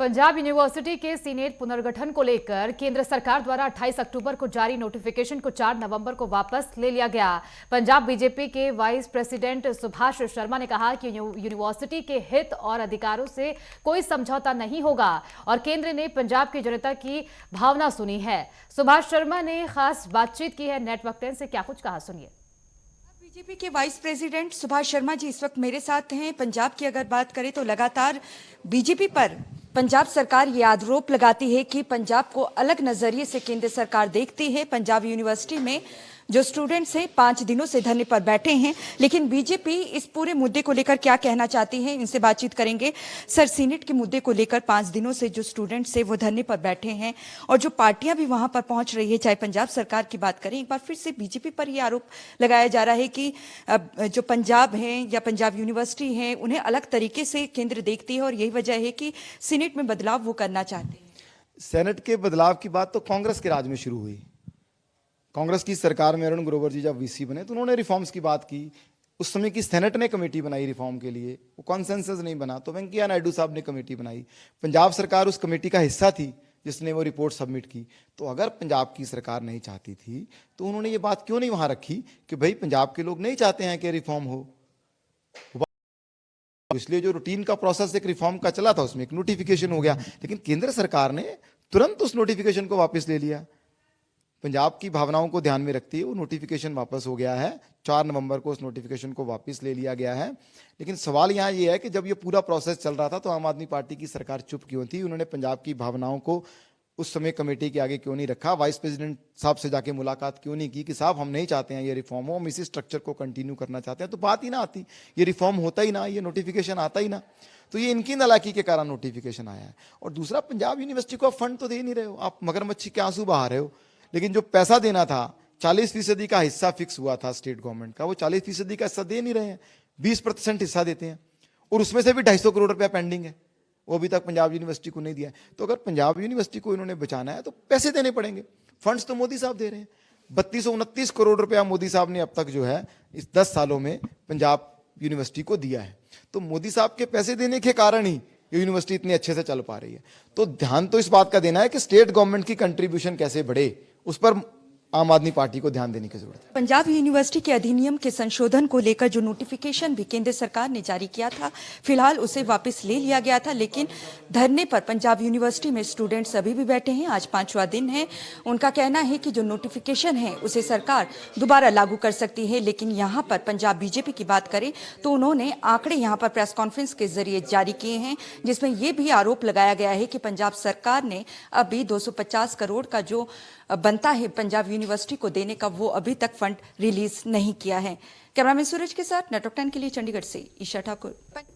Punjab university के senate पुनर्गठन को लेकर केंद्र सरकार द्वारा 28 अक्टूबर को जारी नोटिफिकेशन को 4 नवंबर को वापस ले लिया गया। पंजाब बीजेपी के वाइस प्रेसिडेंट सुभाष शर्मा ने कहा कि यूनिवर्सिटी के हित और अधिकारों से कोई समझौता नहीं होगा और केंद्र ने पंजाब की जनता की भावना सुनी है। सुभाष शर्मा ने खास बातचीत की है। नेटवर्क 10 से क्या कुछ कहा, सुनिए। बीजेपी के वाइस प्रेसिडेंट सुभाष शर्मा जी इस वक्त मेरे साथ हैं। पंजाब की अगर बात करें तो लगातार बीजेपी पर पंजाब सरकार ये आरोप लगाती है कि पंजाब को अलग नजरिए से केंद्र सरकार देखती है। पंजाब यूनिवर्सिटी में जो स्टूडेंट्स हैं 5 दिनों से धरने पर बैठे हैं, लेकिन बीजेपी इस पूरे मुद्दे को लेकर क्या कहना चाहती है, इनसे बातचीत करेंगे। सर, सीनेट के मुद्दे को लेकर 5 दिनों से जो स्टूडेंट्स हैं वो धरने पर बैठे हैं और जो पार्टियां भी वहां पर पहुंच रही है, चाहे पंजाब सरकार की बात करें, एक बार फिर से बीजेपी पर यह आरोप लगाया जा रहा है कि जो पंजाब है या पंजाब यूनिवर्सिटी है उन्हें अलग तरीके से केंद्र देखती है और यही वजह है कि सीनेट में बदलाव वो करना चाहते हैं। सेनेट के बदलाव की बात तो कांग्रेस के राज में शुरू हुई। कांग्रेस की सरकार में अरुण ग्रोवर जी जब वीसी बने तो उन्होंने रिफॉर्म्स की बात की। उस समय की सेनेट ने कमेटी बनाई रिफॉर्म के लिए, वो कॉन्सेंसस नहीं बना तो वेंकैया नायडू साहब ने कमेटी बनाई। पंजाब सरकार उस कमेटी का हिस्सा थी जिसने वो रिपोर्ट सबमिट की। तो अगर पंजाब की सरकार नहीं चाहती थी तो उन्होंने ये बात क्यों नहीं वहां रखी कि भाई पंजाब के लोग नहीं चाहते हैं कि रिफॉर्म हो। इसलिए जो रूटीन का प्रोसेस एक रिफॉर्म का चला था उसमें एक नोटिफिकेशन हो गया, लेकिन केंद्र सरकार ने तुरंत उस नोटिफिकेशन को वापस ले लिया। पंजाब की भावनाओं को ध्यान में रखते हुए वो नोटिफिकेशन वापस हो गया है। 4 नवंबर को उस नोटिफिकेशन को वापस ले लिया गया है। लेकिन सवाल यहाँ ये है कि जब ये पूरा प्रोसेस चल रहा था तो आम आदमी पार्टी की सरकार चुप क्यों थी? उन्होंने पंजाब की भावनाओं को उस समय कमेटी के आगे क्यों नहीं रखा? वाइस प्रेसिडेंट साहब से जाके मुलाकात क्यों नहीं की कि साहब हम नहीं चाहते हैं ये रिफॉर्म हो, हम इसी स्ट्रक्चर को कंटिन्यू करना चाहते हैं? तो बात ही ना आती, ये रिफॉर्म होता ही ना, ये नोटिफिकेशन आता ही ना। तो ये इनकी नालायकी के कारण नोटिफिकेशन आया है। और दूसरा, पंजाब यूनिवर्सिटी को आप फंड तो दे नहीं रहे हो, आप मगरमच्छी के आंसू बहा रहे हो। लेकिन जो पैसा देना था 40% का हिस्सा फिक्स हुआ था स्टेट गवर्नमेंट का, वो 40% का हिस्सा दे नहीं रहे हैं, 20% हिस्सा देते हैं और उसमें से भी 250 करोड़ रुपया पेंडिंग है, वो अभी तक पंजाब यूनिवर्सिटी को नहीं दिया है। तो अगर पंजाब यूनिवर्सिटी को इन्होंने बचाना है तो पैसे देने पड़ेंगे। फंड्स तो मोदी साहब दे रहे हैं, 3229 करोड़ रुपया मोदी साहब ने अब तक जो है इस 10 सालों में पंजाब यूनिवर्सिटी को दिया है। तो मोदी साहब के पैसे देने के कारण ही यूनिवर्सिटी इतनी अच्छे से चल पा रही है। तो ध्यान तो इस बात का देना है कि स्टेट गवर्नमेंट की कंट्रीब्यूशन कैसे बढ़े, उस पर आम आदमी पार्टी को ध्यान देने की जरूरत है। पंजाब यूनिवर्सिटी के अधिनियम के संशोधन को लेकर जो नोटिफिकेशन भी केंद्र सरकार ने जारी किया था, फिलहाल उसे वापस ले लिया गया था, लेकिन धरने पर पंजाब यूनिवर्सिटी में स्टूडेंट्स अभी भी बैठे हैं। आज 5वां दिन है। उनका कहना है कि जो नोटिफिकेशन है उसे सरकार दोबारा लागू कर सकती है। लेकिन यहाँ पर पंजाब बीजेपी की बात करें तो उन्होंने आंकड़े यहाँ पर प्रेस कॉन्फ्रेंस के जरिए जारी किए हैं, जिसमें यह भी आरोप लगाया गया है कि पंजाब सरकार ने अभी 250 करोड़ का जो बनता है पंजाब यूनिवर्सिटी को देने का, वो अभी तक फंड रिलीज नहीं किया है। कैमरामैन सूरज के साथ नेटवर्क 10 के लिए चंडीगढ़ से ईशा ठाकुर।